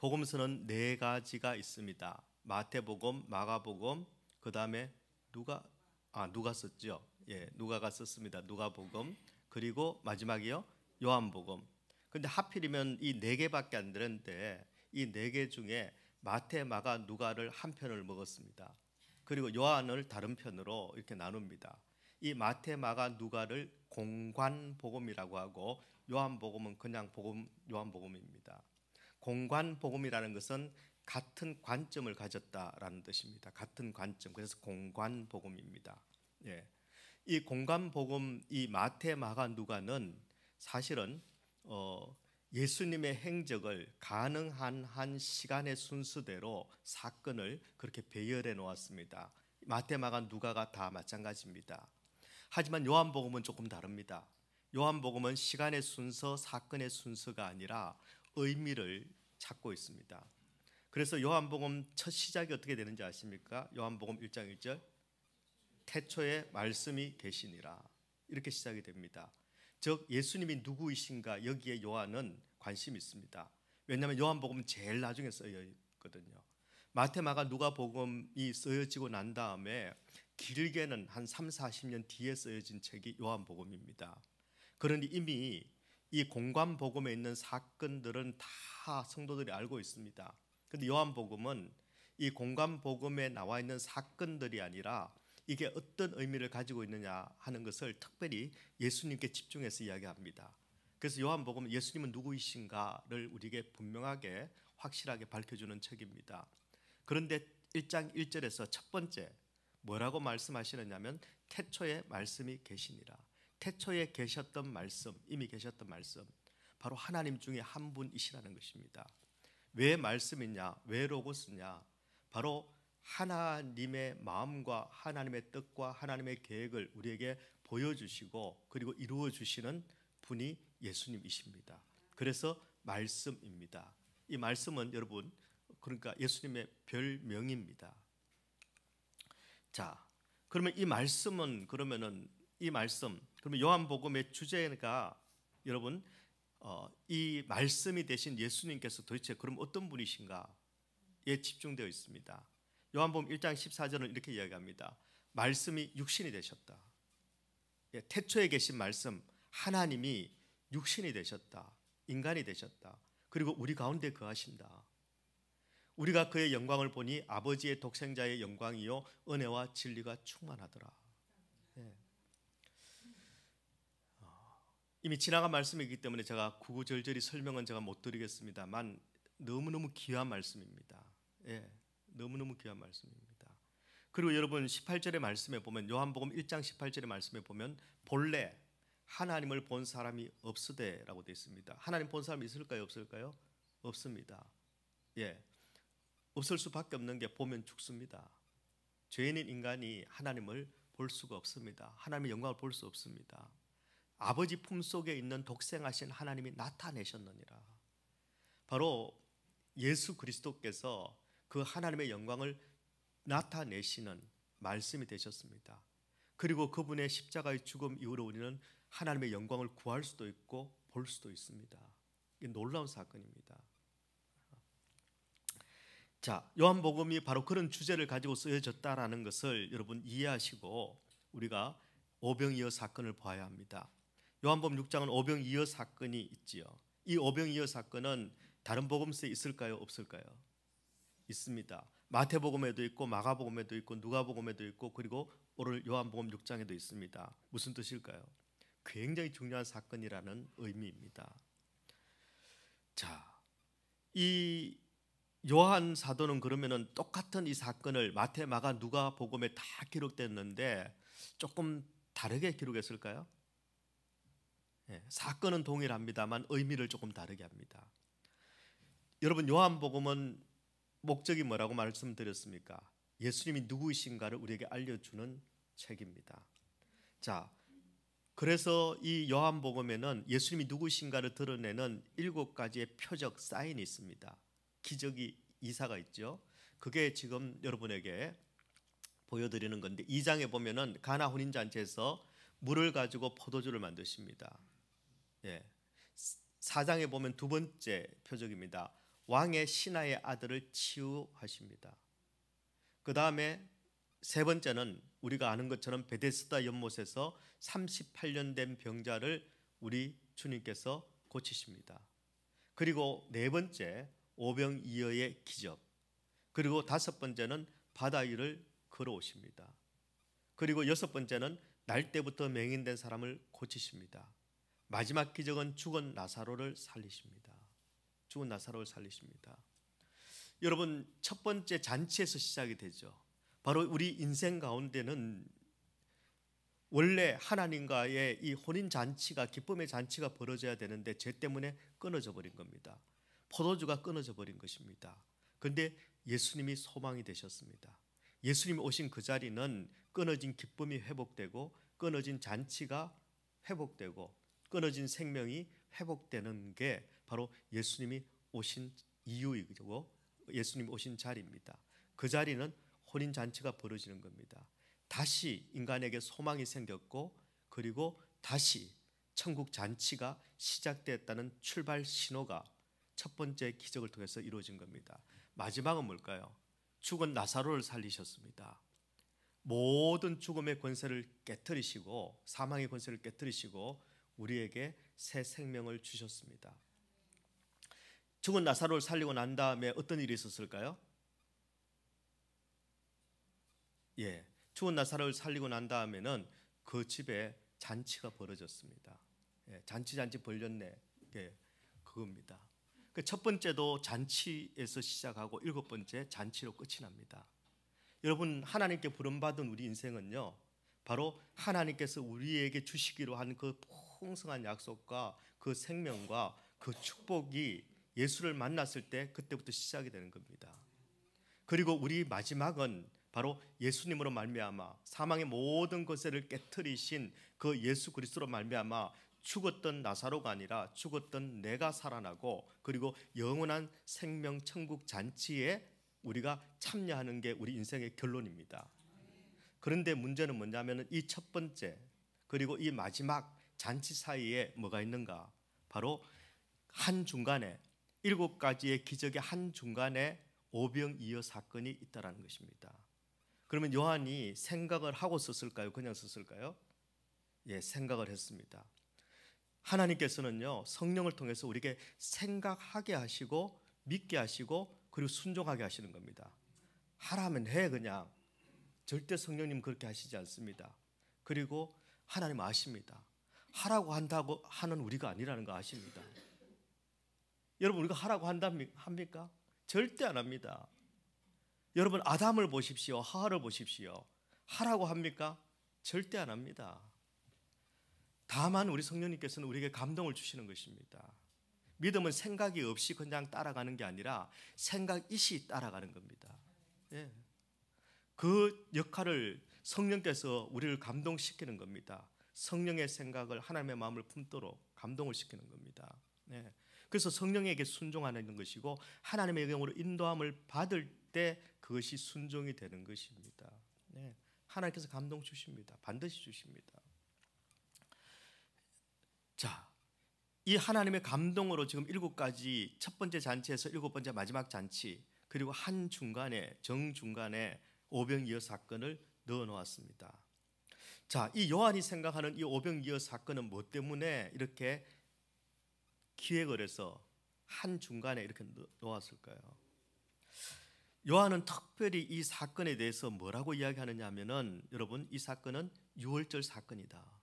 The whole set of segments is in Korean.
복음서는 네 가지가 있습니다. 마태복음, 마가복음, 그 다음에 누가 썼죠? 예, 누가가 썼습니다. 누가복음, 그리고 마지막이요 요한복음. 근데 하필이면 이 네 개밖에 안 되는데 이 네 개 중에 마태, 마가, 누가를 한 편을 먹었습니다. 그리고 요한을 다른 편으로 이렇게 나눕니다. 이 마태, 마가, 누가를 공관복음이라고 하고 요한복음은 그냥 복음, 요한복음입니다. 공관복음이라는 것은 같은 관점을 가졌다라는 뜻입니다. 같은 관점. 그래서 공관복음입니다. 예. 이 공관복음, 이 마태, 마가, 누가는 사실은 예수님의 행적을 가능한 한 시간의 순서대로 사건을 그렇게 배열해 놓았습니다. 마태, 마가, 누가가 다 마찬가지입니다. 하지만 요한복음은 조금 다릅니다. 요한복음은 시간의 순서, 사건의 순서가 아니라 의미를 찾고 있습니다. 그래서 요한복음 첫 시작이 어떻게 되는지 아십니까? 요한복음 1장 1절 태초에 말씀이 계시니라 이렇게 시작이 됩니다. 즉 예수님이 누구이신가 여기에 요한은 관심이 있습니다. 왜냐하면 요한복음은 제일 나중에 쓰여 있거든요. 마태, 마가, 누가복음이 쓰여지고 난 다음에 길게는 한 3, 40년 뒤에 쓰여진 책이 요한복음입니다. 그러니 이미 이 공관복음에 있는 사건들은 다 성도들이 알고 있습니다. 그런데 요한복음은 이 공관복음에 나와 있는 사건들이 아니라 이게 어떤 의미를 가지고 있느냐 하는 것을 특별히 예수님께 집중해서 이야기합니다. 그래서 요한복음은 예수님은 누구이신가를 우리에게 분명하게 확실하게 밝혀주는 책입니다. 그런데 1장 1절에서 첫 번째 뭐라고 말씀하시느냐면 태초에 말씀이 계시니라. 태초에 계셨던 말씀, 이미 계셨던 말씀, 바로 하나님 중에 한 분이시라는 것입니다. 왜 말씀이냐, 왜 로고스냐, 바로 하나님의 마음과 하나님의 뜻과 하나님의 계획을 우리에게 보여주시고 그리고 이루어 주시는 분이 예수님이십니다. 그래서 말씀입니다. 이 말씀은 여러분 그러니까 예수님의 별명입니다. 자, 그러면 이 말씀은 그러면 요한복음의 주제가 여러분 이 말씀이 되신 예수님께서 도대체 그럼 어떤 분이신가에 집중되어 있습니다. 요한복음 1장 14절은 이렇게 이야기합니다. 말씀이 육신이 되셨다. 예, 태초에 계신 말씀 하나님이 육신이 되셨다. 인간이 되셨다. 그리고 우리 가운데 거하신다. 우리가 그의 영광을 보니 아버지의 독생자의 영광이요 은혜와 진리가 충만하더라. 예. 이미 지나간 말씀이기 때문에 제가 구구절절히 설명은 제가 못 드리겠습니다만 너무너무 귀한 말씀입니다. 예, 너무너무 귀한 말씀입니다. 그리고 여러분 18절의 말씀에 보면 요한복음 1장 18절의 말씀에 보면 본래 하나님을 본 사람이 없으되라고 되어 있습니다. 하나님 본 사람이 있을까요? 없을까요? 없습니다. 예, 없을 수밖에 없는 게 보면 죽습니다. 죄인인 인간이 하나님을 볼 수가 없습니다. 하나님의 영광을 볼 수 없습니다. 아버지 품속에 있는 독생하신 하나님이 나타내셨느니라. 바로 예수 그리스도께서 그 하나님의 영광을 나타내시는 말씀이 되셨습니다. 그리고 그분의 십자가의 죽음 이후로 우리는 하나님의 영광을 구할 수도 있고 볼 수도 있습니다. 이게 놀라운 사건입니다. 자, 요한복음이 바로 그런 주제를 가지고 쓰여졌다라는 것을 여러분 이해하시고 우리가 오병이어 사건을 봐야 합니다. 요한복음 6장은 오병이어 사건이 있지요. 이 오병이어 사건은 다른 복음서에 있을까요? 없을까요? 있습니다. 마태복음에도 있고 마가복음에도 있고 누가복음에도 있고 그리고 오늘 요한복음 6장에도 있습니다. 무슨 뜻일까요? 굉장히 중요한 사건이라는 의미입니다. 자, 이 요한 사도는 그러면은 똑같은 이 사건을 마태, 마가, 누가복음에 다 기록됐는데 조금 다르게 기록했을까요? 예, 사건은 동일합니다만 의미를 조금 다르게 합니다. 여러분 요한복음은 목적이 뭐라고 말씀드렸습니까? 예수님이 누구이신가를 우리에게 알려주는 책입니다. 자, 그래서 이 요한복음에는 예수님이 누구이신가를 드러내는 7가지의 표적 사인이 있습니다. 기적이 이사가 있죠. 그게 지금 여러분에게 보여드리는 건데 2장에 보면은 가나 혼인잔치에서 물을 가지고 포도주를 만드십니다. 예. 4장에 보면 두 번째 표적입니다. 왕의 신하의 아들을 치유하십니다. 그 다음에 세 번째는 우리가 아는 것처럼 베데스다 연못에서 38년 된 병자를 우리 주님께서 고치십니다. 그리고 네 번째 오병이어의 기적, 그리고 다섯 번째는 바다 위를 걸어오십니다. 그리고 여섯 번째는 날 때부터 맹인된 사람을 고치십니다. 마지막 기적은 죽은 나사로를 살리십니다. 죽은 나사로를 살리십니다. 여러분, 첫 번째 잔치에서 시작이 되죠. 바로 우리 인생 가운데는 원래 하나님과의 이 혼인 잔치가, 기쁨의 잔치가 벌어져야 되는데 죄 때문에 끊어져 버린 겁니다. 포도주가 끊어져 버린 것입니다. 그런데 예수님이 소망이 되셨습니다. 예수님이 오신 그 자리는 끊어진 기쁨이 회복되고, 끊어진 잔치가 회복되고, 끊어진 생명이 회복되는 게 바로 예수님이 오신 이유이고 예수님이 오신 자리입니다. 그 자리는 혼인 잔치가 벌어지는 겁니다. 다시 인간에게 소망이 생겼고, 그리고 다시 천국 잔치가 시작됐다는 출발 신호가 첫 번째 기적을 통해서 이루어진 겁니다. 마지막은 뭘까요? 죽은 나사로를 살리셨습니다. 모든 죽음의 권세를 깨뜨리시고, 사망의 권세를 깨뜨리시고 우리에게 새 생명을 주셨습니다. 죽은 나사로를 살리고 난 다음에 어떤 일이 있었을까요? 죽은 나사로를 살리고 난 다음에는 그 집에 잔치가 벌어졌습니다. 잔치 벌렸네. 그겁니다. 첫 번째도 잔치에서 시작하고 일곱 번째 잔치로 끝이 납니다. 여러분, 하나님께 부름받은 우리 인생은요, 바로 하나님께서 우리에게 주시기로 한 그 풍성한 약속과 그 생명과 그 축복이 예수를 만났을 때 그때부터 시작이 되는 겁니다. 그리고 우리 마지막은 바로 예수님으로 말미암아 사망의 모든 것을 깨뜨리신 그 예수 그리스도로 말미암아 죽었던 나사로가 아니라 죽었던 내가 살아나고, 그리고 영원한 생명 천국 잔치에 우리가 참여하는 게 우리 인생의 결론입니다. 그런데 문제는 뭐냐면 이 첫 번째 그리고 이 마지막 잔치 사이에 뭐가 있는가? 바로 한중간에, 일곱 가지의 기적의 한중간에 오병이어 사건이 있다는 것입니다. 그러면 요한이 생각을 하고 썼을까요? 그냥 썼을까요? 생각을 했습니다. 하나님께서는요, 성령을 통해서 우리에게 생각하게 하시고 믿게 하시고 그리고 순종하게 하시는 겁니다. 하라면 해. 그냥 절대 성령님 그렇게 하시지 않습니다. 그리고 하나님 아십니다. 하라고 한다고 하는 우리가 아니라는 거 아십니다. 여러분, 우리가 하라고 합니까? 절대 안 합니다. 여러분, 아담을 보십시오. 하와를 보십시오. 하라고 합니까? 절대 안 합니다. 다만 우리 성령님께서는 우리에게 감동을 주시는 것입니다. 믿음은 생각이 없이 그냥 따라가는 게 아니라 생각이시 따라가는 겁니다. 그 역할을 성령께서 우리를 감동시키는 겁니다. 성령의 생각을 하나님의 마음을 품도록 감동을 시키는 겁니다. 그래서 성령에게 순종하는 것이고, 하나님의 영으로 인도함을 받을 때 그것이 순종이 되는 것입니다. 하나님께서 감동 주십니다. 반드시 주십니다. 자, 이 하나님의 감동으로 지금 일곱 가지, 첫 번째 잔치에서 일곱 번째 마지막 잔치, 그리고 한 중간에, 정중간에 오병이어 사건을 넣어 놓았습니다. 자, 이 요한이 생각하는 이 오병이어 사건은 뭐 때문에 이렇게 기획을 해서 한 중간에 이렇게 놓았을까요? 요한은 특별히 이 사건에 대해서 뭐라고 이야기하느냐 하면은, 여러분, 이 사건은 유월절 사건이다.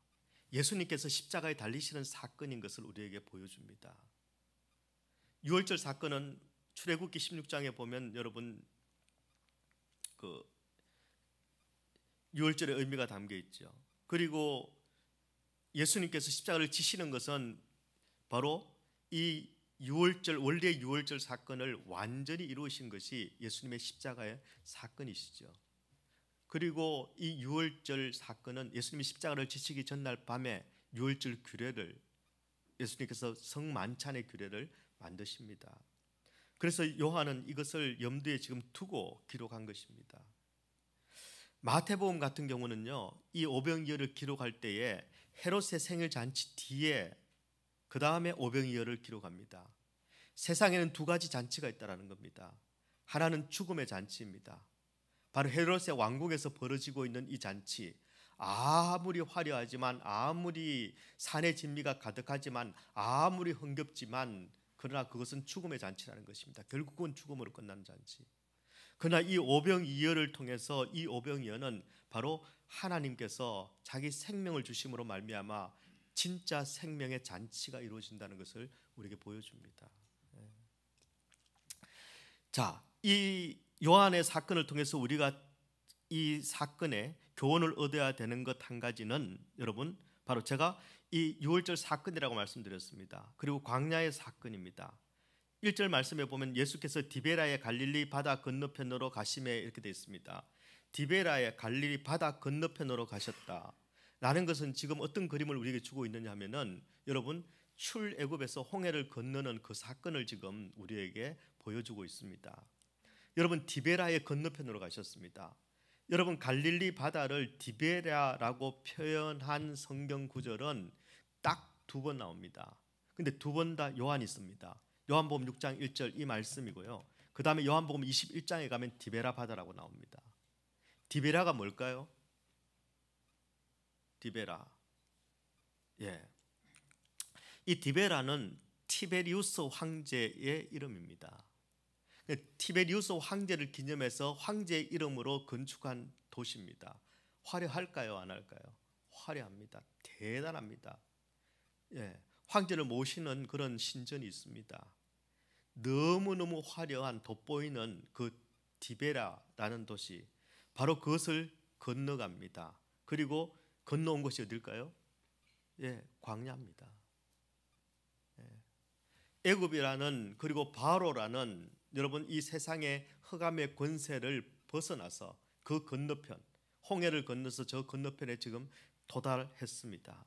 예수님께서 십자가에 달리시는 사건인 것을 우리에게 보여줍니다. 유월절 사건은 출애굽기 16장에 보면 여러분 그 유월절의 의미가 담겨 있죠. 그리고 예수님께서 십자가를 지시는 것은 바로 이 유월절, 원래 유월절 사건을 완전히 이루신 것이 예수님의 십자가의 사건이시죠. 그리고 이 유월절 사건은 예수님이 십자가를 지시기 전날 밤에 유월절 규례를, 예수님께서 성만찬의 규례를 만드십니다. 그래서 요한은 이것을 염두에 지금 두고 기록한 것입니다. 마태복음 같은 경우는요, 이 오병이어를 기록할 때에 헤롯의 생일 잔치 뒤에 그 다음에 오병이어를 기록합니다. 세상에는 두 가지 잔치가 있다라는 겁니다. 하나는 죽음의 잔치입니다. 바로 헤롯의 왕국에서 벌어지고 있는 이 잔치, 아무리 화려하지만, 아무리 산의 진미가 가득하지만, 아무리 흥겹지만, 그러나 그것은 죽음의 잔치라는 것입니다. 결국은 죽음으로 끝나는 잔치. 그러나 이 오병이어를 통해서 이 오병이어는 바로 하나님께서 자기 생명을 주심으로 말미암아 진짜 생명의 잔치가 이루어진다는 것을 우리에게 보여줍니다. 자, 이 요한의 사건을 통해서 우리가 이 사건에 교훈을 얻어야 되는 것 한 가지는 여러분, 바로 제가 이 유월절 사건이라고 말씀드렸습니다. 그리고 광야의 사건입니다. 1절 말씀에 보면 예수께서 디베라의 갈릴리 바다 건너편으로 가심에 이렇게 되어 있습니다. 디베라의 갈릴리 바다 건너편으로 가셨다 라는 것은 지금 어떤 그림을 우리에게 주고 있느냐 하면은, 여러분, 출애굽에서 홍해를 건너는 그 사건을 지금 우리에게 보여주고 있습니다. 여러분, 디베라의 건너편으로 가셨습니다. 여러분, 갈릴리 바다를 디베라라고 표현한 성경 구절은 딱 두 번 나옵니다. 근데 두 번 다 요한이 있습니다. 요한복음 6장 1절 이 말씀이고요. 그 다음에 요한복음 21장에 가면 디베라 바다라고 나옵니다. 디베라가 뭘까요? 디베라. 예. 이 디베라는 티베리우스 황제의 이름입니다. 티베리우스 황제를 기념해서 황제의 이름으로 건축한 도시입니다. 화려할까요? 안 할까요? 화려합니다. 대단합니다. 예. 황제를 모시는 그런 신전이 있습니다. 너무너무 화려한 돋보이는 그 디베라라는 도시, 바로 그것을 건너갑니다. 그리고 건너온 것이 어딜까요? 예, 광야입니다. 애굽이라는, 그리고 바로라는, 여러분, 이 세상의 흑암의 권세를 벗어나서 그 건너편, 홍해를 건너서 저 건너편에 지금 도달했습니다.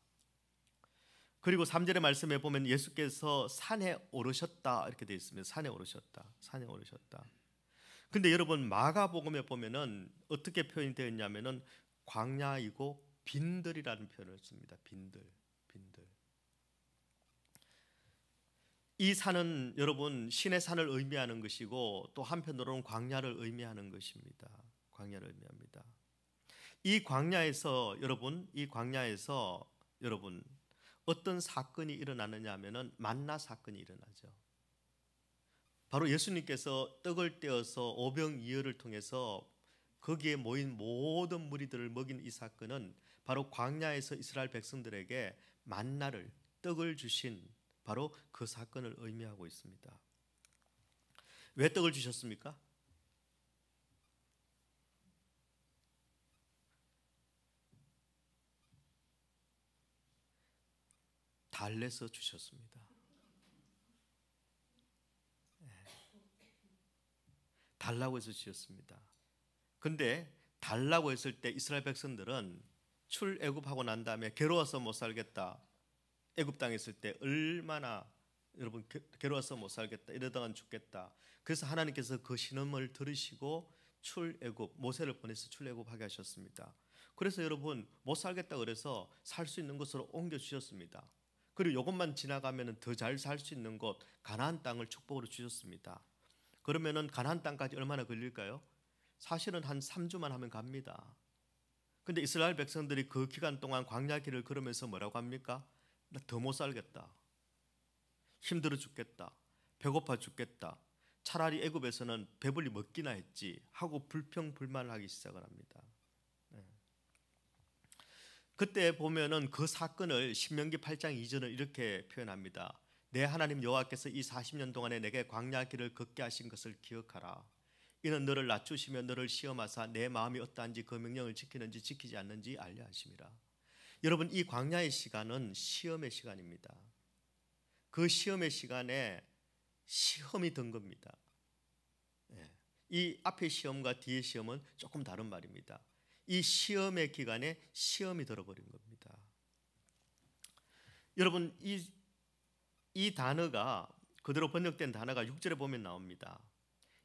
그리고 3절의 말씀에 보면 예수께서 산에 오르셨다 이렇게 되어 있습니다. 산에 오르셨다. 산에 오르셨다. 근데 여러분, 마가복음에 보면은 어떻게 표현이 되어 있냐면은 광야이고 빈들이라는 표현을 씁니다. 빈들. 이 산은 여러분 신의 산을 의미하는 것이고, 또 한편으로는 광야를 의미하는 것입니다. 광야를 의미합니다. 이 광야에서 여러분 어떤 사건이 일어나느냐 하면은 만나 사건이 일어나죠. 바로 예수님께서 떡을 떼어서 오병이어를 통해서 거기에 모인 모든 무리들을 먹인 이 사건은 바로 광야에서 이스라엘 백성들에게 만나를, 떡을 주신 바로 그 사건을 의미하고 있습니다. 왜 떡을 주셨습니까? 달래서 주셨습니다. 달라고 해서 주셨습니다. 근데 달라고 했을 때 이스라엘 백성들은 출애굽하고 난 다음에 괴로워서 못 살겠다, 애굽 땅에 있을 때 얼마나 여러분 괴로워서 못 살겠다, 이러다간 죽겠다. 그래서 하나님께서 그 신음을 들으시고 출애굽, 모세를 보내서 출애굽하게 하셨습니다. 그래서 여러분 못 살겠다 그래서 살 수 있는 곳으로 옮겨 주셨습니다. 그리고 이것만 지나가면 더 잘 살 수 있는 곳 가나안 땅을 축복으로 주셨습니다. 그러면은 가나안 땅까지 얼마나 걸릴까요? 사실은 한 3주만 하면 갑니다. 근데 이스라엘 백성들이 그 기간 동안 광야 길을 걸으면서 뭐라고 합니까? 나 더 못 살겠다, 힘들어 죽겠다, 배고파 죽겠다, 차라리 애굽에서는 배불리 먹기나 했지 하고 불평불만을 하기 시작을 합니다. 그때 보면은 그 사건을 신명기 8장 2절은 이렇게 표현합니다. 내 하나님 여호와께서 이 40년 동안에 내게 광야 길을 걷게 하신 것을 기억하라. 이는 너를 낮추시며 너를 시험하사 내 마음이 어떠한지 그 명령을 지키는지 지키지 않는지 알려 하심이라. 여러분, 이 광야의 시간은 시험의 시간입니다. 그 시험의 시간에 시험이 든 겁니다. 이 앞의 시험과 뒤의 시험은 조금 다른 말입니다. 이 시험의 기간에 시험이 들어버린 겁니다. 여러분, 이 단어가 그대로 번역된 단어가 6절에 보면 나옵니다.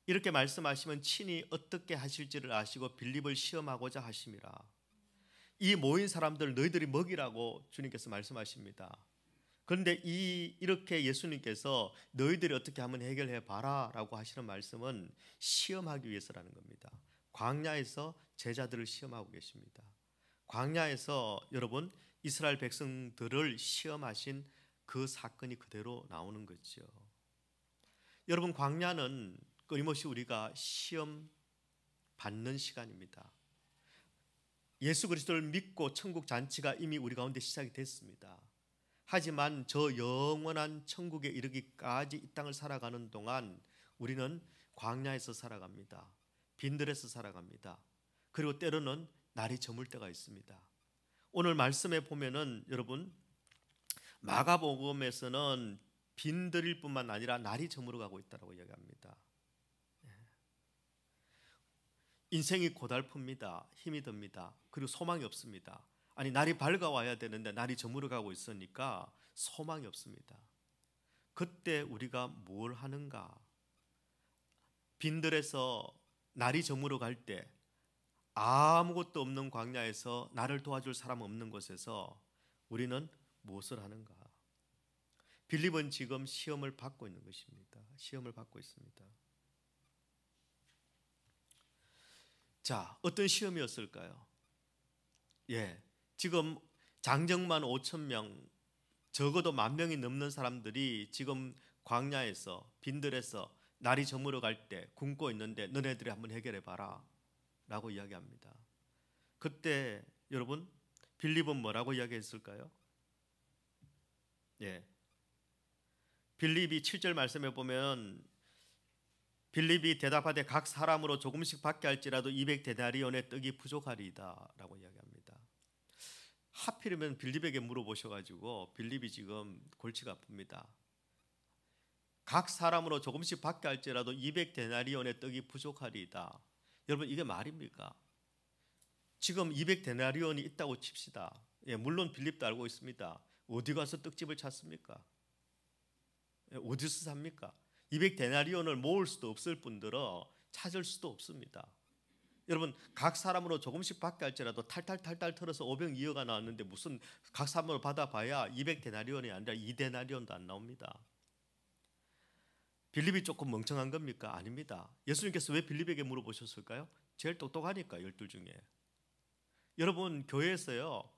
이렇게 말씀하시면 친히 어떻게 하실지를 아시고 빌립을 시험하고자 하심이라. 이 모인 사람들 너희들이 먹이라고 주님께서 말씀하십니다. 그런데 이렇게 예수님께서 너희들이 어떻게 하면 해결해 봐라라고 하시는 말씀은 시험하기 위해서라는 겁니다. 광야에서 제자들을 시험하고 계십니다. 광야에서 여러분 이스라엘 백성들을 시험하신 그 사건이 그대로 나오는 거죠. 여러분 광야는 끊임없이 우리가 시험 받는 시간입니다. 예수 그리스도를 믿고 천국 잔치가 이미 우리 가운데 시작이 됐습니다. 하지만 저 영원한 천국에 이르기까지 이 땅을 살아가는 동안 우리는 광야에서 살아갑니다. 빈들에서 살아갑니다. 그리고 때로는 날이 저물 때가 있습니다. 오늘 말씀에 보면은 여러분 마가복음에서는 빈들일 뿐만 아니라 날이 저물어 가고 있다고 이야기합니다. 인생이 고달픕니다. 힘이 듭니다. 그리고 소망이 없습니다. 아니 날이 밝아와야 되는데 날이 저물어 가고 있으니까 소망이 없습니다. 그때 우리가 뭘 하는가? 빈들에서 날이 저물어 갈 때 아무것도 없는 광야에서 나를 도와줄 사람 없는 곳에서 우리는 무엇을 하는가? 빌립은 지금 시험을 받고 있는 것입니다. 시험을 받고 있습니다. 자, 어떤 시험이었을까요? 지금 장정만 5천 명, 적어도 10,000명이 넘는 사람들이 지금 광야에서 빈들에서 날이 저물어 갈 때 굶고 있는데 너네들이 한번 해결해 봐라 라고 이야기합니다. 그때 여러분 빌립은 뭐라고 이야기했을까요? 빌립이 7절 말씀에 보면 빌립이 대답하되 각 사람으로 조금씩 받게 할지라도 200데나리온의 떡이 부족하리이다 라고 이야기합니다. 하필이면 빌립에게 물어보셔가지고 빌립이 지금 골치가 아픕니다. 각 사람으로 조금씩 받게 할지라도 200데나리온의 떡이 부족하리이다. 여러분 이게 말입니까? 지금 200데나리온이 있다고 칩시다. 물론 빌립도 알고 있습니다. 어디 가서 떡집을 찾습니까? 어디서 삽니까? 200데나리온을 모을 수도 없을 뿐더러 찾을 수도 없습니다. 여러분 각 사람으로 조금씩 받게 할지라도 탈탈 털어서 500이어가 나왔는데 무슨 각 사람으로 받아봐야 200데나리온이 아니라 2데나리온도 안 나옵니다. 빌립이 조금 멍청한 겁니까? 아닙니다. 예수님께서 왜 빌립에게 물어보셨을까요? 제일 똑똑하니까 12 중에. 여러분 교회에서요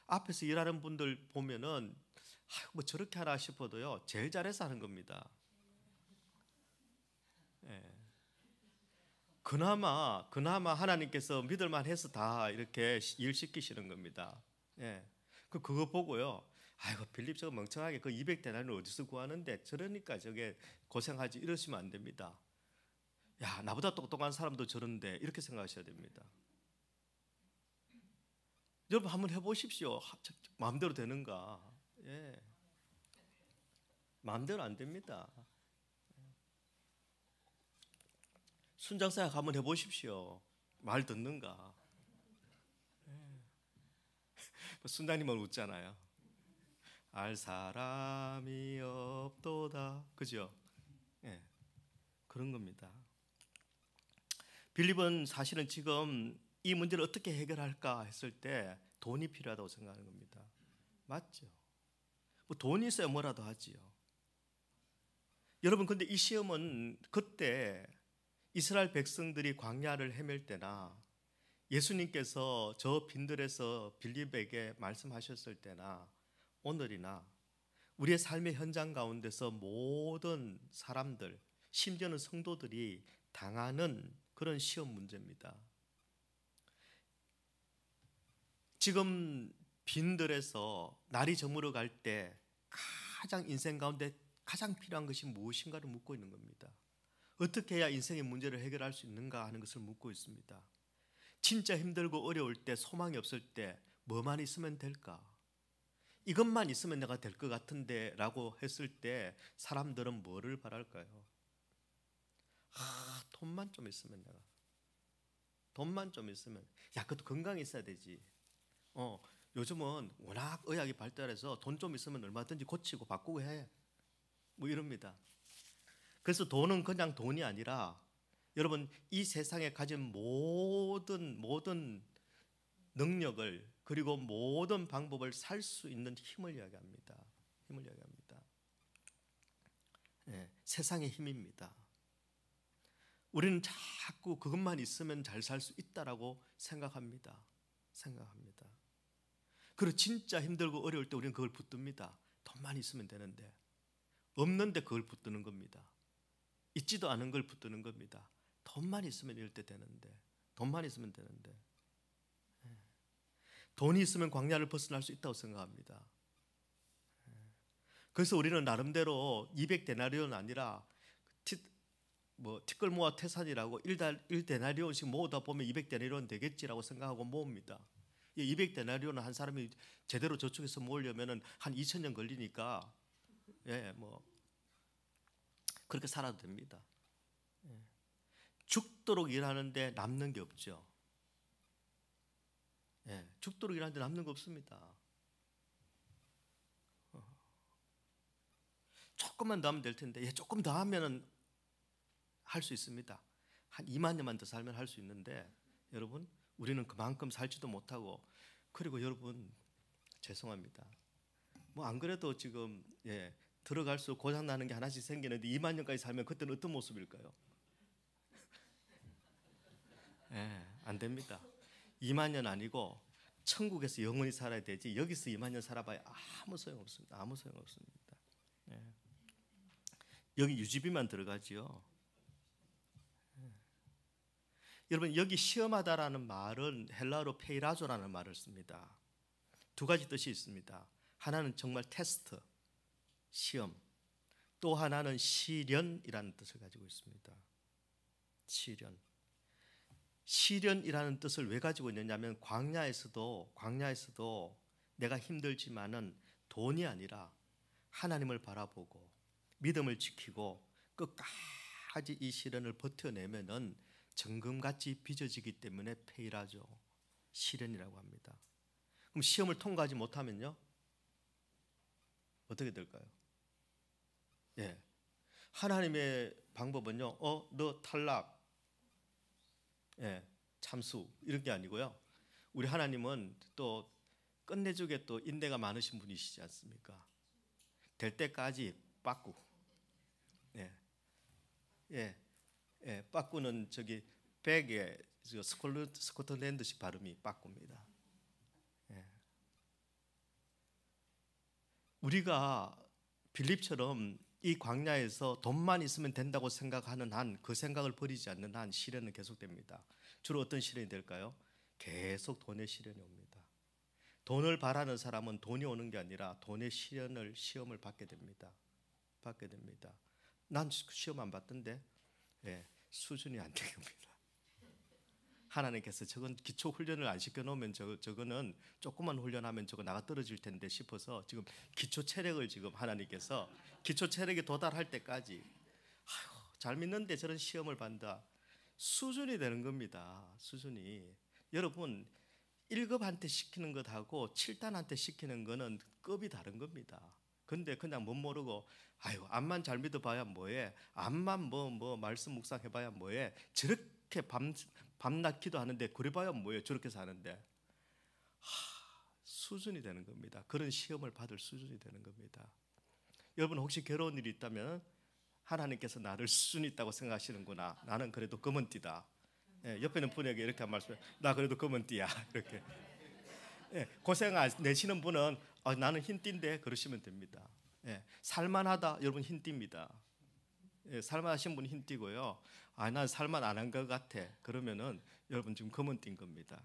앞에서 일하는 분들 보면은 뭐 저렇게 하나 싶어도요 제일 잘해서 하는 겁니다. 그나마 하나님께서 믿을만 해서 다 이렇게 일 시키시는 겁니다. 그거 보고요. 아이고 빌립 저거 멍청하게 그 200데나리온을 어디서 구하는데 저러니까 저게 고생하지 이러시면 안 됩니다. 야 나보다 똑똑한 사람도 저런데 이렇게 생각하셔야 됩니다. 여러분 한번 해보십시오. 마음대로 되는가? 마음대로 안 됩니다. 순장사역 한번 해보십시오. 말 듣는가? 순장님은 웃잖아요. 알 사람이 없도다. 그죠? 그런 겁니다. 빌립은 사실은 지금 이 문제를 어떻게 해결할까 했을 때 돈이 필요하다고 생각하는 겁니다. 맞죠? 뭐 돈이 있어야 뭐라도 하지요. 여러분 근데 이 시험은 그때 이스라엘 백성들이 광야를 헤맬 때나 예수님께서 저 빈들에서 빌립에게 말씀하셨을 때나 오늘이나 우리의 삶의 현장 가운데서 모든 사람들 심지어는 성도들이 당하는 그런 시험 문제입니다. 지금 빈들에서 날이 저물어 갈 때 가장 인생 가운데 가장 필요한 것이 무엇인가를 묻고 있는 겁니다. 어떻게 해야 인생의 문제를 해결할 수 있는가 하는 것을 묻고 있습니다. 진짜 힘들고 어려울 때 소망이 없을 때 뭐만 있으면 될까? 이것만 있으면 내가 될 것 같은데 라고 했을 때 사람들은 뭐를 바랄까요? 돈만 좀 있으면 내가 돈만 좀 있으면 야 그것도 건강이 있어야 되지. 요즘은 워낙 의학이 발달해서 돈 좀 있으면 얼마든지 고치고 바꾸고 해. 뭐 이럽니다. 그래서 돈은 그냥 돈이 아니라 여러분 이 세상에 가진 모든 능력을 그리고 모든 방법을 살 수 있는 힘을 이야기합니다. 힘을 이야기합니다. 예, 세상의 힘입니다. 우리는 자꾸 그것만 있으면 잘 살 수 있다라고 생각합니다. 그리고 진짜 힘들고 어려울 때 우리는 그걸 붙듭니다. 돈만 있으면 되는데, 없는데 그걸 붙드는 겁니다. 있지도 않은 걸 붙드는 겁니다. 돈만 있으면 이럴 때 되는데, 돈만 있으면 되는데. 돈이 있으면 광야를 벗어날 수 있다고 생각합니다. 그래서 우리는 나름대로 200데나리온은 아니라 티끌 모아 태산이라고 1데나리온씩 모으다 보면 200데나리온 되겠지라고 생각하고 모읍니다. 200데나리온은 한 사람이 제대로 저축해서 모으려면 한 2000년 걸리니까 그렇게 살아도 됩니다. 죽도록 일하는데 남는 게 없죠. 죽도록 일하는데 남는 거 없습니다. 조금만 더 하면 될 텐데, 조금 더 하면은 할 수 있습니다. 한 2만 년만 더 살면 할 수 있는데, 여러분, 우리는 그만큼 살지도 못하고, 그리고 여러분, 죄송합니다. 안 그래도 지금 들어갈수록 고장 나는 게 하나씩 생기는데 2만 년까지 살면 그때는 어떤 모습일까요? 안 됩니다. 2만 년 아니고 천국에서 영원히 살아야 되지, 여기서 2만 년 살아봐야 아무 소용없습니다. 아무 소용없습니다. 여기 유지비만 들어가지요. 여러분, 여기 시험하다라는 말은 헬라어로 페이라조라는 말을 씁니다. 두 가지 뜻이 있습니다. 하나는 정말 테스트, 시험, 또 하나는 시련이라는 뜻을 가지고 있습니다. 시련이라는 뜻을 왜 가지고 있느냐면, 광야에서도 내가 힘들지만은 돈이 아니라 하나님을 바라보고 믿음을 지키고 끝까지 이 시련을 버텨내면은 정금같이 빚어지기 때문에 페이라죠, 시련이라고 합니다. 그럼 시험을 통과하지 못하면요, 어떻게 될까요? 하나님의 방법은요, 너 탈락, 참수, 이런 게 아니고요. 우리 하나님은 또 끝내주게 또 인내가 많으신 분이시지 않습니까? 될 때까지 빠꾸. 빠꾸는 저기 백에 스코틀랜드식 발음이 빠꾸입니다. 우리가 빌립처럼 이 광야에서 돈만 있으면 된다고 생각하는 한, 그 생각을 버리지 않는 한 시련은 계속됩니다. 주로 어떤 시련이 될까요? 계속 돈의 시련이 옵니다. 돈을 바라는 사람은 돈이 오는 게 아니라 돈의 시험을 받게 됩니다. 난 시험 안 받던데, 수준이 안 된 겁니다. 하나님께서 저건 기초 훈련을 안 시켜놓으면 저거는 조금만 훈련하면 저거 나가 떨어질 텐데 싶어서 지금 기초 체력을 지금 하나님께서 기초 체력에 도달할 때까지, 잘 믿는데 저런 시험을 받는다, 수준이 되는 겁니다. 수준이. 여러분, 1급한테 시키는 것하고 7단한테 시키는 거는 급이 다른 겁니다. 근데 그냥 못 모르고 암만 잘 믿어봐야 뭐해, 암만 뭐 말씀 묵상해봐야 뭐해, 저렇게 밤낮 기도하는데 그래봐야 뭐해, 저렇게 사는데, 수준이 되는 겁니다. 그런 시험을 받을 수준이 되는 겁니다. 여러분, 혹시 괴로운 일이 있다면 하나님께서 나를 수준 있다고 생각하시는구나, 나는 그래도 검은띠다. 옆에 있는 분에게 이렇게 한 말씀, 나 그래도 검은띠야, 이렇게. 고생 안 내시는 분은 나는 흰띠인데 그러시면 됩니다. 살만하다, 여러분, 흰띠입니다. 살만하신 분은 흰띠고요. 난 살만 안 한 것 같아, 그러면은 여러분 지금 검은띠인 겁니다.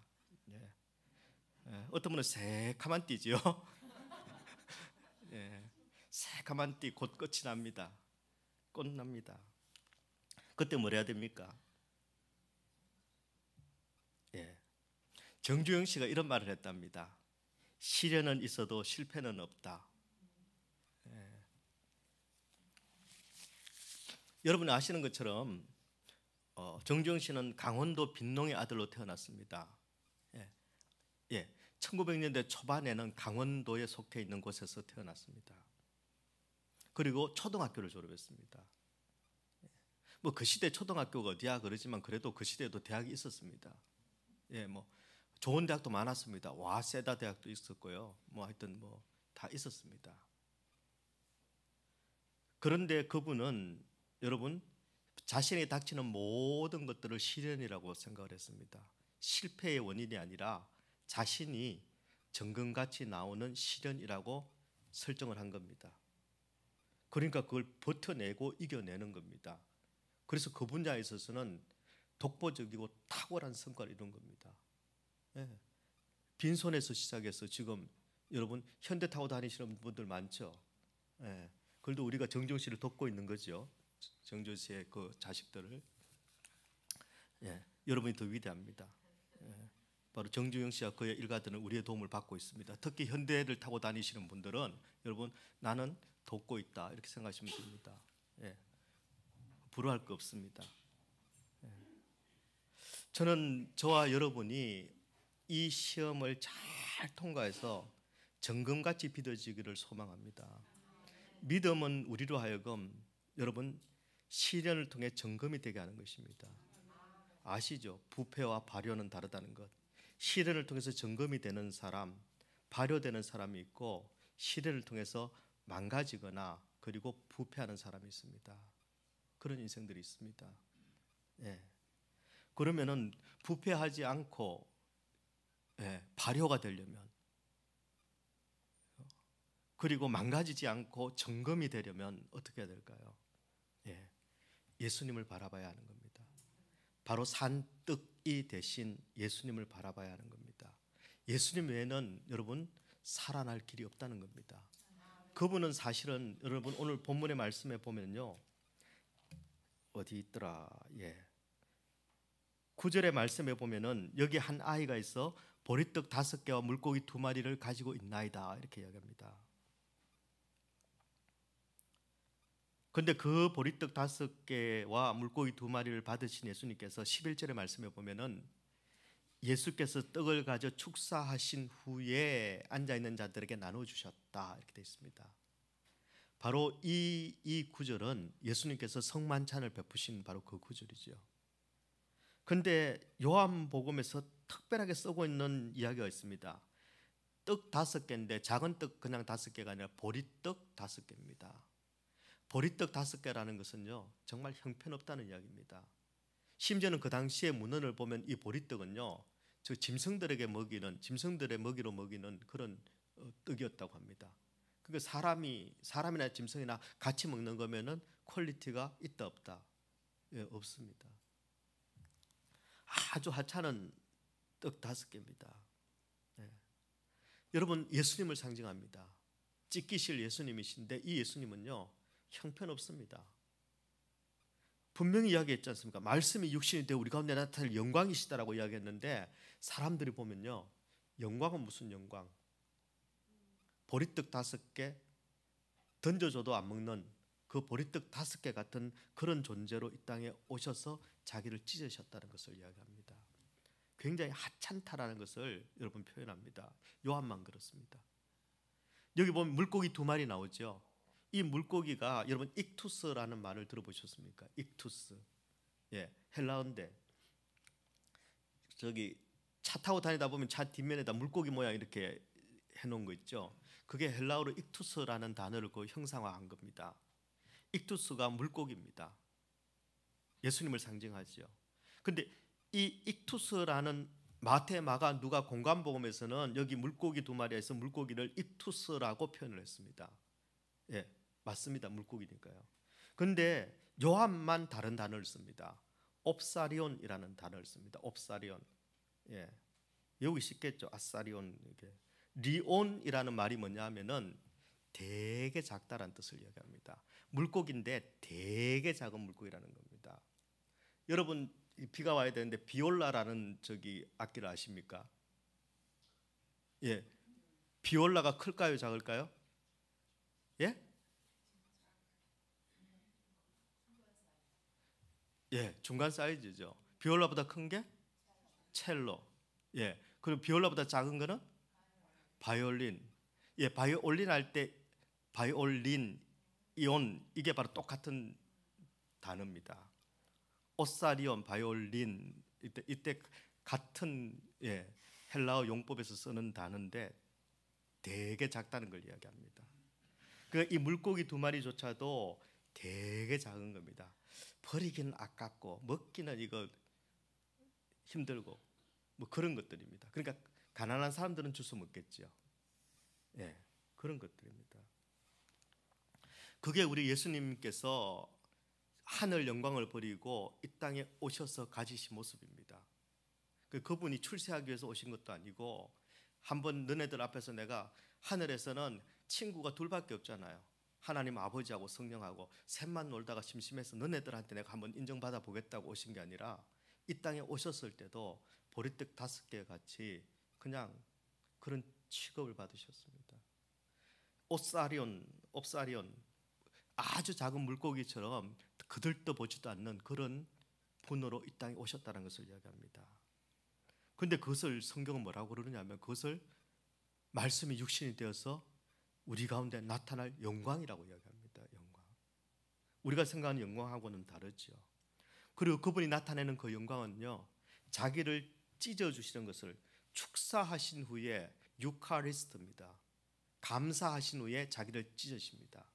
어떤 분은 새카만 띠지요. 새카만 띠 곧 끝이 납니다. 꽃납니다. 그때 뭘 해야 됩니까? 정주영 씨가 이런 말을 했답니다. 시련은 있어도 실패는 없다. 여러분이 아시는 것처럼 정주영 씨는 강원도 빈농의 아들로 태어났습니다. 1900년대 초반에는 강원도에 속해 있는 곳에서 태어났습니다. 그리고 초등학교를 졸업했습니다. 그 시대 초등학교가 어디야 그러지만 그래도 그 시대에도 대학이 있었습니다. 좋은 대학도 많았습니다. 와세다 대학도 있었고요. 하여튼 다 있었습니다. 그런데 그분은 여러분 자신에게 닥치는 모든 것들을 시련이라고 생각을 했습니다. 실패의 원인이 아니라 자신이 정금같이 나오는 시련이라고 설정을 한 겁니다. 그러니까 그걸 버텨내고 이겨내는 겁니다. 그래서 그 분야에 있어서는 독보적이고 탁월한 성과를 이룬 겁니다. 예. 빈손에서 시작해서 지금 여러분 현대 타고 다니시는 분들 많죠. 예. 그래도 우리가 정종 씨를 돕고 있는 거죠. 정종 씨의 그 자식들을. 예. 여러분이 더 위대합니다. 예. 바로 정주영 씨와 그의 일가들은 우리의 도움을 받고 있습니다. 특히 현대를 타고 다니시는 분들은 여러분 나는 돕고 있다 이렇게 생각하시면 됩니다. 예. 부러워할 거 없습니다. 예. 저는 저와 여러분이 이 시험을 잘 통과해서 정금같이 빚어지기를 소망합니다. 믿음은 우리로 하여금 여러분 시련을 통해 정금이 되게 하는 것입니다. 아시죠? 부패와 발효는 다르다는 것. 시련을 통해서 정금이 되는 사람, 발효되는 사람이 있고 시련을 통해서 망가지거나 그리고 부패하는 사람이 있습니다. 그런 인생들이 있습니다. 예. 그러면은 부패하지 않고 발효가 되려면 그리고 망가지지 않고 정금이 되려면 어떻게 해야 될까요? 예수님을 바라봐야 하는 겁니다. 바로 산뜻이 대신 예수님을 바라봐야 하는 겁니다. 예수님 외에는 여러분 살아날 길이 없다는 겁니다. 그분은 사실은 여러분 오늘 본문의 말씀에 보면요. 어디 있더라? 9절의 말씀에 보면은 여기 한 아이가 있어 보리떡 5개와 물고기 2마리를 가지고 있나이다 이렇게 이야기합니다. 그런데 그 보리떡 5개와 물고기 2마리를 받으신 예수님께서 11절의 말씀에 보면은 예수께서 떡을 가져 축사하신 후에 앉아있는 자들에게 나눠주셨다 이렇게 되어 있습니다. 바로 이 구절은 예수님께서 성만찬을 베푸신 바로 그 구절이죠. 그런데 요한복음에서 특별하게 쓰고 있는 이야기가 있습니다. 떡 5개인데 작은 떡 그냥 5개가 아니라 보리떡 5개입니다. 보리떡 5개라는 것은요 정말 형편없다는 이야기입니다. 심지어는 그 당시의 문헌을 보면 이 보리떡은요 저 짐승들에게 먹이는 짐승들의 먹이로 먹이는 그런 떡이었다고 합니다. 그러니까 사람이나 짐승이나 같이 먹는 거면은 퀄리티가 있다 없다? 없습니다. 아주 하찮은 떡 5개입니다. 여러분 예수님을 상징합니다. 찢기실 예수님이신데 이 예수님은요 형편없습니다. 분명히 이야기했지 않습니까? 말씀이 육신이 되어 우리 가운데 나타날 영광이시다라고 이야기했는데 사람들이 보면요 영광은 무슨 영광? 보리떡 5개 던져줘도 안 먹는 그 보리떡 5개 같은 그런 존재로 이 땅에 오셔서 자기를 찢으셨다는 것을 이야기합니다. 굉장히 하찮다라는 것을 여러분 표현합니다. 요한만 그렇습니다. 여기 보면 물고기 2마리 나오죠. 이 물고기가 여러분 익투스라는 말을 들어보셨습니까? 익투스. 헬라어인데 저기 차 타고 다니다 보면 차 뒷면에다 물고기 모양 이렇게 해놓은 거 있죠. 그게 헬라어로 익투스라는 단어를 그 형상화한 겁니다. 익투스가 물고기입니다. 예수님을 상징하죠. 근데 이 익투스라는 마태, 마가, 누가 공관복음에서는 여기 물고기 2마리에서 물고기를 익투스라고 표현을 했습니다. 맞습니다. 물고기니까요. 근데 요한만 다른 단어를 씁니다. 옵사리온이라는 단어를 씁니다. 옵사리온. 외우기 쉽겠죠. 아사리온. 리온이라는 말이 뭐냐 하면은 되게 작다라는 뜻을 이야기합니다. 물고기인데 되게 작은 물고기라는 겁니다. 여러분 비가 와야 되는데 비올라라는 저기 악기를 아십니까? 비올라가 클까요, 작을까요? 중간 사이즈죠. 비올라보다 큰 게 첼로. 그리고 비올라보다 작은 거는 바이올린. 바이올린 할 때 바이올린, 이온 이게 바로 똑같은 단어입니다. 오사리온, 바이올린 이때 같은 헬라어 용법에서 쓰는 단어인데 되게 작다는 걸 이야기합니다. 이 물고기 2마리조차도 되게 작은 겁니다. 버리기는 아깝고 먹기는 이거 힘들고 뭐 그런 것들입니다. 그러니까 가난한 사람들은 주워 먹겠죠. 예, 그런 것들입니다. 그게 우리 예수님께서 하늘 영광을 버리고 이 땅에 오셔서 가지신 모습입니다. 그분이 출세하기 위해서 오신 것도 아니고, 한번 너네들 앞에서 내가, 하늘에서는 친구가 둘밖에 없잖아요. 하나님 아버지하고 성령하고 셋만 놀다가 심심해서 너네들한테 내가 한번 인정받아 보겠다고 오신 게 아니라, 이 땅에 오셨을 때도 보리떡 5개 같이 그냥 그런 취급을 받으셨습니다. 옵사리온 아주 작은 물고기처럼 그들떠보지도 않는 그런 분으로 이 땅에 오셨다는 것을 이야기합니다. 그런데 그것을 성경은 뭐라고 그러느냐면, 그것을 말씀이 육신이 되어서 우리 가운데 나타날 영광이라고 이야기합니다. 영광. 우리가 생각하는 영광하고는 다르죠. 그리고 그분이 나타내는 그 영광은요, 자기를 찢어주시는 것을 축사하신 후에 유카리스트입니다. 감사하신 후에 자기를 찢으십니다.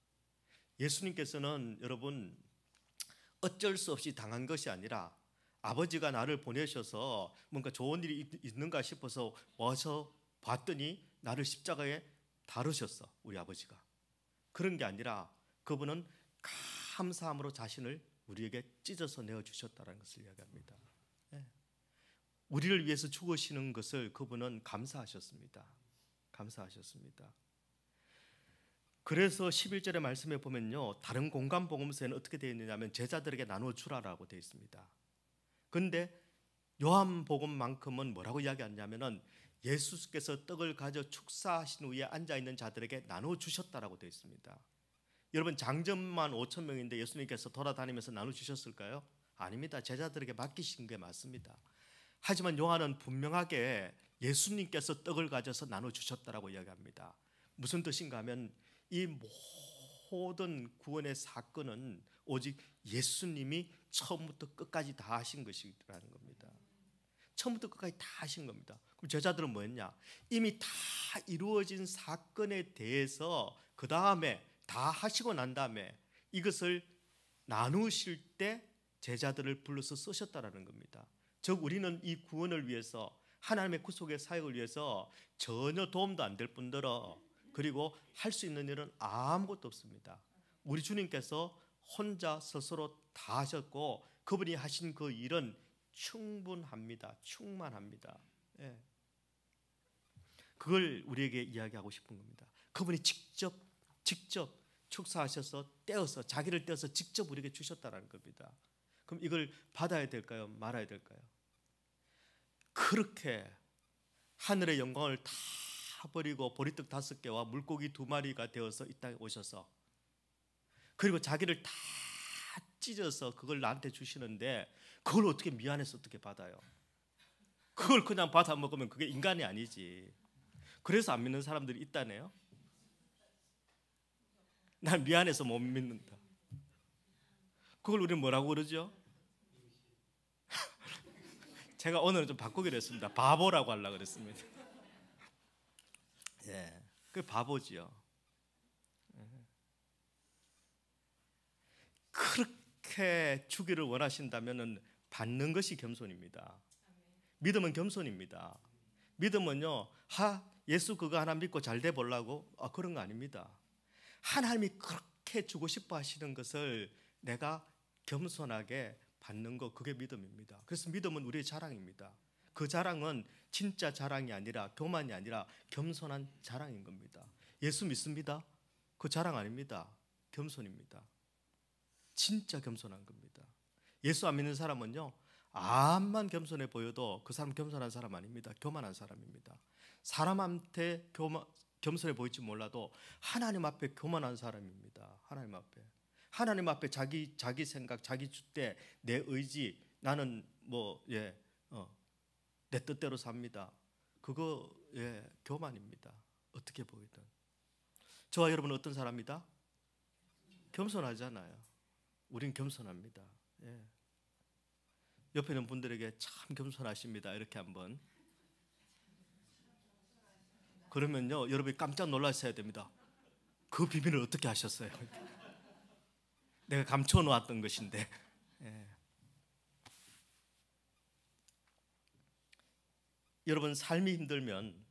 예수님께서는 여러분 어쩔 수 없이 당한 것이 아니라, 아버지가 나를 보내셔서 뭔가 좋은 일이 있는가 싶어서 와서 봤더니 나를 십자가에 다루셨어. 우리 아버지가. 그런 게 아니라 그분은 감사함으로 자신을 우리에게 찢어서 내어주셨다는 것을 이야기합니다. 우리를 위해서 죽으시는 것을 그분은 감사하셨습니다. 감사하셨습니다. 그래서 11절의 말씀에 보면요, 다른 공간 복음서에는 어떻게 되어 있느냐면 제자들에게 나누어 주라라고 되어 있습니다. 그런데 요한복음만큼은 뭐라고 이야기하냐면은 예수께서 떡을 가져 축사하신 후에 앉아있는 자들에게 나누어 주셨다라고 되어 있습니다. 여러분, 장점만 5천 명인데 예수님께서 돌아다니면서 나누어 주셨을까요? 아닙니다. 제자들에게 맡기신 게 맞습니다. 하지만 요한은 분명하게 예수님께서 떡을 가져서 나눠 주셨다라고 이야기합니다. 무슨 뜻인가 하면, 이 모든 구원의 사건은 오직 예수님이 처음부터 끝까지 다 하신 것이라는 겁니다. 처음부터 끝까지 다 하신 겁니다. 그럼 제자들은 뭐 했냐? 이미 다 이루어진 사건에 대해서 그 다음에 다 하시고 난 다음에 이것을 나누실 때 제자들을 불러서 쓰셨다라는 겁니다. 즉 우리는 이 구원을 위해서, 하나님의 구속의 사역을 위해서 전혀 도움도 안 될 뿐더러, 그리고 할 수 있는 일은 아무것도 없습니다. 우리 주님께서 혼자 스스로 다 하셨고, 그분이 하신 그 일은 충분합니다. 충만합니다. 예. 그걸 우리에게 이야기하고 싶은 겁니다. 그분이 직접 축사하셔서 떼어서, 자기를 떼어서 직접 우리에게 주셨다는 겁니다. 그럼 이걸 받아야 될까요? 말아야 될까요? 그렇게 하늘의 영광을 다 버리고 보리떡 5개와 물고기 2마리가 되어서 이 땅에 오셔서, 그리고 자기를 다 찢어서 그걸 나한테 주시는데, 그걸 어떻게 미안해서 어떻게 받아요? 그걸 그냥 받아 먹으면 그게 인간이 아니지. 그래서 안 믿는 사람들이 있다네요. 난 미안해서 못 믿는다. 그걸 우리는 뭐라고 그러죠? 제가 오늘은 좀 바꾸기로 했습니다. 바보라고 하려고 그랬습니다. 예, 그 바보지요. 그렇게 주기를 원하신다면은 받는 것이 겸손입니다. 믿음은 겸손입니다. 믿음은요, 예수 그거 하나 믿고 잘 돼 보려고 그런 거 아닙니다. 하나님이 그렇게 주고 싶어 하시는 것을 내가 겸손하게 받는 거, 그게 믿음입니다. 그래서 믿음은 우리의 자랑입니다. 그 자랑은 진짜 자랑이 아니라, 교만이 아니라 겸손한 자랑인 겁니다. 예수 믿습니다. 그 자랑 아닙니다. 겸손입니다. 진짜 겸손한 겁니다. 예수 안 믿는 사람은요, 암만 겸손해 보여도 그 사람 겸손한 사람 아닙니다. 교만한 사람입니다. 사람한테 겸손해 보일지 몰라도 하나님 앞에 교만한 사람입니다. 하나님 앞에 자기 생각, 자기 주대, 내 의지, 나는 내 뜻대로 삽니다. 그거 교만입니다. 어떻게 보이든. 저와 여러분은 어떤 사람이다? 겸손하잖아요. 우린 겸손합니다. 옆에 있는 분들에게 참 겸손하십니다, 이렇게 한번. 그러면요, 여러분이 깜짝 놀라셔야 됩니다. 그 비밀을 어떻게 하셨어요? 내가 감춰 놓았던 것인데. 예. 여러분 삶이 힘들면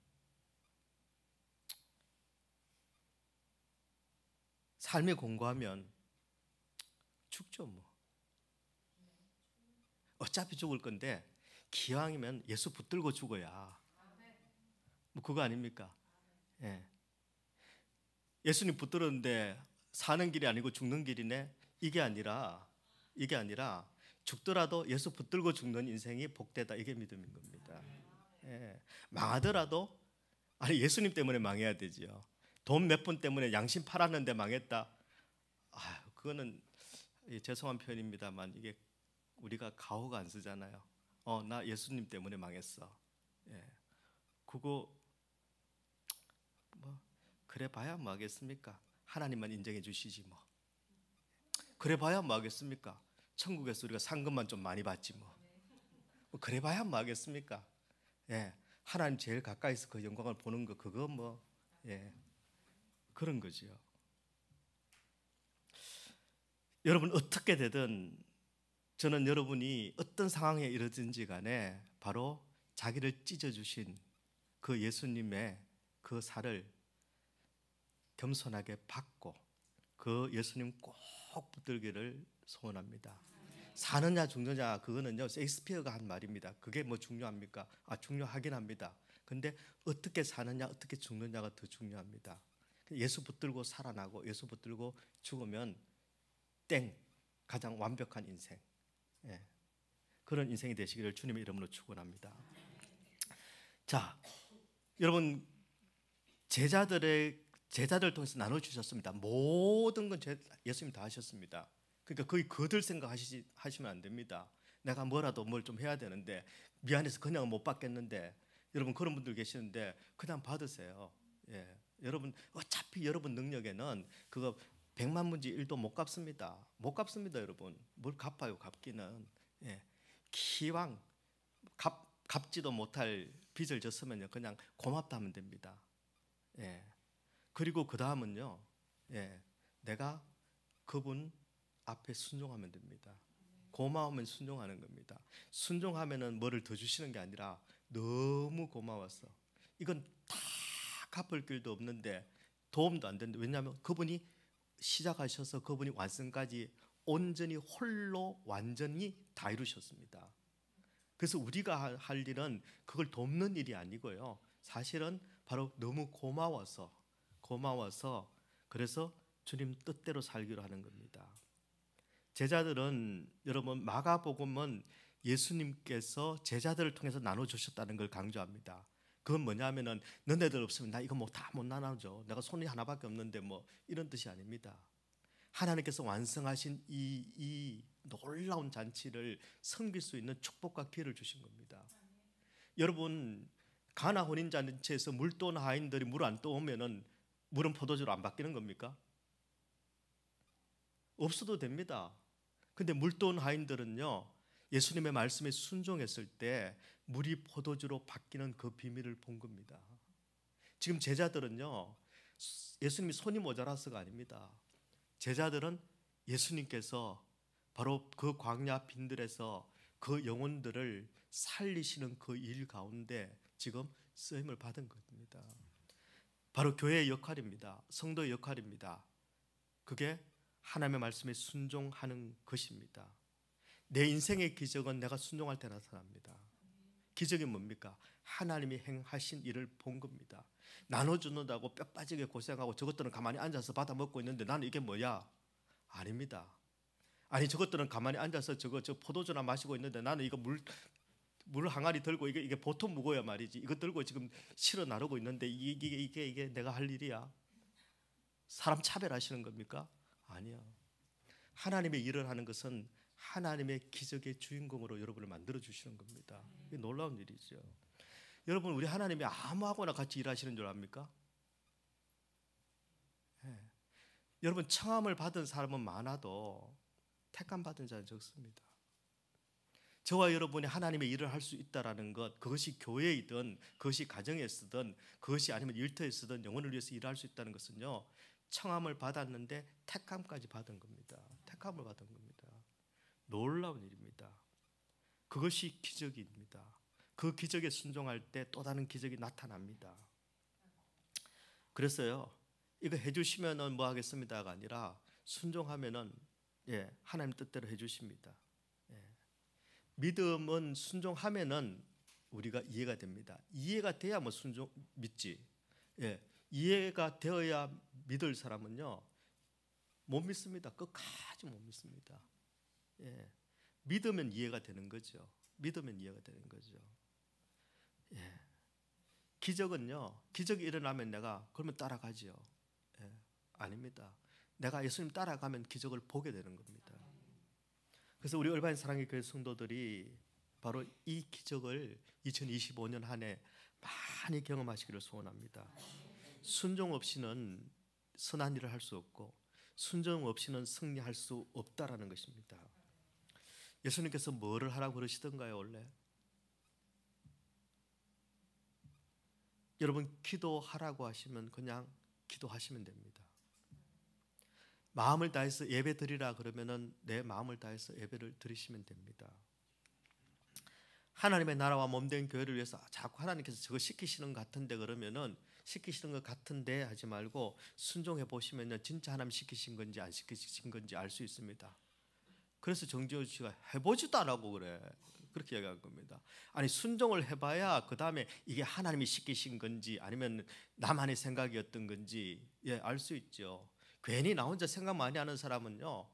삶이 공고하면 죽죠 뭐. 어차피 죽을 건데 기왕이면 예수 붙들고 죽어야 뭐 그거 아닙니까? 예. 예수님 붙들었는데 사는 길이 아니고 죽는 길이네. 이게 아니라 죽더라도 예수 붙들고 죽는 인생이 복되다. 이게 믿음인 겁니다. 예. 망하더라도 아니 예수님 때문에 망해야 되지요. 돈 몇 푼 때문에 양심 팔았는데 망했다. 그거는 죄송한 표현입니다만 이게 우리가 가오가 안 쓰잖아요. 나 예수님 때문에 망했어. 예. 그거 뭐 그래 봐야 뭐 하겠습니까? 하나님만 인정해 주시지 뭐. 그래 봐야 뭐 하겠습니까? 천국에서 우리가 상금만 좀 많이 받지 뭐. 그래 봐야 뭐 하겠습니까? 예. 하나님 제일 가까이서 그 영광을 보는 거 그거 뭐 예. 그런 거지요. 여러분 어떻게 되든 저는 여러분이 어떤 상황에 이르든지 간에 바로 자기를 찢어주신 그 예수님의 그 살을 겸손하게 받고 그 예수님 꼭 붙들기를 소원합니다. 사느냐 죽느냐 그거는요 셰익스피어가 한 말입니다. 그게 뭐 중요합니까? 중요하긴 합니다. 근데 어떻게 사느냐 어떻게 죽느냐가 더 중요합니다. 예수 붙들고 살아나고 예수 붙들고 죽으면 가장 완벽한 인생. 예. 그런 인생이 되시기를 주님의 이름으로 축원합니다. 자, 여러분 제자들 통해서 나눠 주셨습니다. 모든 건 예수님 다 하셨습니다. 그러니까 거의 거들 생각하시면 안 됩니다. 내가 뭐라도 뭘 좀 해야 되는데 미안해서 그냥 못 받겠는데 여러분 그런 분들 계시는데 그냥 받으세요. 예. 여러분 어차피 여러분 능력에는 그거 100만 문제 1도 못 갚습니다. 못 갚습니다, 여러분. 뭘 갚아요, 갚기는. 예. 기왕 갚지도 못할 빚을 졌으면요 그냥 고맙다 하면 됩니다. 예. 그리고 그 다음은요, 예. 내가 그분 앞에 순종하면 됩니다. 고마우면 순종하는 겁니다. 순종하면은 뭐를 더 주시는 게 아니라 너무 고마워서 이건 다 갚을 길도 없는데 도움도 안 되는데 왜냐하면 그분이 시작하셔서 그분이 완성까지 온전히 홀로 완전히 다 이루셨습니다. 그래서 우리가 할 일은 그걸 돕는 일이 아니고요. 사실은 바로 너무 고마워서 그래서 주님 뜻대로 살기로 하는 겁니다. 제자들은 여러분 마가복음은 예수님께서 제자들을 통해서 나눠주셨다는 걸 강조합니다. 그건 뭐냐면은 너네들 없으면 나 이거 뭐 다 못 나눠줘. 내가 손이 하나밖에 없는데 뭐 이런 뜻이 아닙니다. 하나님께서 완성하신 이 놀라운 잔치를 섬길 수 있는 축복과 기회를 주신 겁니다. 여러분 가나 혼인 잔치에서 물 떠온 하인들이 물 안 떠오면은 물은 포도주로 안 바뀌는 겁니까? 없어도 됩니다. 근데 물 떠온 하인들은요 예수님의 말씀에 순종했을 때 물이 포도주로 바뀌는 그 비밀을 본 겁니다. 지금 제자들은요 예수님이 손이 모자라서가 아닙니다. 제자들은 예수님께서 바로 그 광야 빈들에서 그 영혼들을 살리시는 그 일 가운데 지금 쓰임을 받은 겁니다. 바로 교회의 역할입니다. 성도의 역할입니다. 그게 하나님의 말씀에 순종하는 것입니다. 내 인생의 기적은 내가 순종할 때 나타납니다. 기적이 뭡니까? 하나님이 행하신 일을 본 겁니다. 나눠주는다고 뼈 빠지게 고생하고 저것들은 가만히 앉아서 받아 먹고 있는데 나는 이게 뭐야? 아닙니다. 아니 저것들은 가만히 앉아서 저 포도주나 마시고 있는데 나는 이거 물 항아리 들고 이게 보통 무거워야 말이지. 이거 들고 지금 실어 나르고 있는데 이게 내가 할 일이야? 사람 차별하시는 겁니까? 아니요. 하나님의 일을 하는 것은 하나님의 기적의 주인공으로 여러분을 만들어 주시는 겁니다. 이게 놀라운 일이죠. 여러분 우리 하나님이 아무하고나 같이 일하시는 줄 압니까? 네. 여러분 청함을 받은 사람은 많아도 택함 받은 자는 적습니다. 저와 여러분이 하나님의 일을 할 수 있다라는 것, 그것이 교회이든 그것이 가정에 쓰든 그것이 아니면 일터에 쓰든 영혼을 위해서 일할 수 있다는 것은요 청함을 받았는데 택함까지 받은 겁니다. 택함을 받은 겁니다. 놀라운 일입니다. 그것이 기적입니다. 그 기적에 순종할 때 또 다른 기적이 나타납니다. 그래서요, 이거 해주시면은 뭐 하겠습니다가 아니라 순종하면은 하나님 뜻대로 해주십니다. 믿음은 순종하면은 우리가 이해가 됩니다. 이해가 돼야 뭐 순종 믿지. 이해가 되어야 믿을 사람은요 못 믿습니다. 끝까지 못 믿습니다. 믿으면 이해가 되는 거죠. 믿으면 이해가 되는 거죠. 기적은요, 기적이 일어나면 내가 그러면 따라가죠. 아닙니다. 내가 예수님 따라가면 기적을 보게 되는 겁니다. 그래서 우리 얼바인 사랑의 교회 성도들이 바로 이 기적을 2025년 한 해 많이 경험하시기를 소원합니다. 순종 없이는 선한 일을 할 수 없고 순종 없이는 승리할 수 없다라는 것입니다. 예수님께서 뭐를 하라고 그러시던가요? 원래 여러분 기도하라고 하시면 그냥 기도하시면 됩니다. 마음을 다해서 예배 드리라 그러면은 내 마음을 다해서 예배를 드리시면 됩니다. 하나님의 나라와 몸된 교회를 위해서 자꾸 하나님께서 저거 시키시는 것 같은데 그러면은 시키시는 것 같은데 하지 말고 순종해 보시면요 진짜 하나님 시키신 건지 안 시키신 건지 알 수 있습니다. 그래서 정지호 씨가 해보지도 안 하고 그래. 그렇게 얘기한 겁니다. 아니 순종을 해봐야 그 다음에 이게 하나님이 시키신 건지 아니면 나만의 생각이었던 건지 알 수 있죠. 괜히 나 혼자 생각 많이 하는 사람은요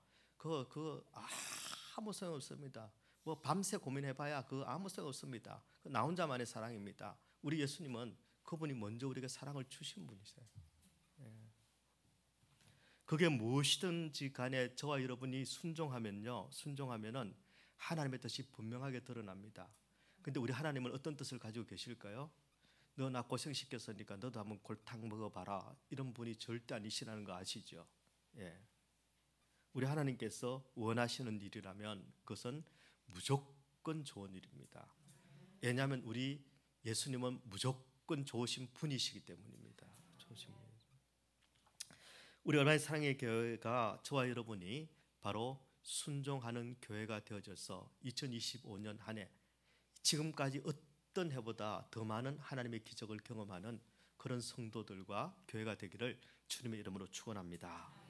아무 소용 없습니다. 뭐 밤새 고민해봐야 그 아무 소용 없습니다. 나 혼자만의 사랑입니다. 우리 예수님은 그분이 먼저 우리에게 사랑을 주신 분이세요. 그게 무엇이든지 간에 저와 여러분이 순종하면은 하나님의 뜻이 분명하게 드러납니다. 근데 우리 하나님은 어떤 뜻을 가지고 계실까요? 너 나 고생시켰으니까 너도 한번 골탕 먹어봐라 이런 분이 절대 아니시라는 거 아시죠? 우리 하나님께서 원하시는 일이라면 그것은 무조건 좋은 일입니다. 왜냐하면 우리 예수님은 무조건 좋으신 분이시기 때문입니다. 우리 얼마나 사랑의 교회가 저와 여러분이 바로 순종하는 교회가 되어져서 2025년 한 해 지금까지 어떤 해보다 더 많은 하나님의 기적을 경험하는 그런 성도들과 교회가 되기를 주님의 이름으로 축원합니다.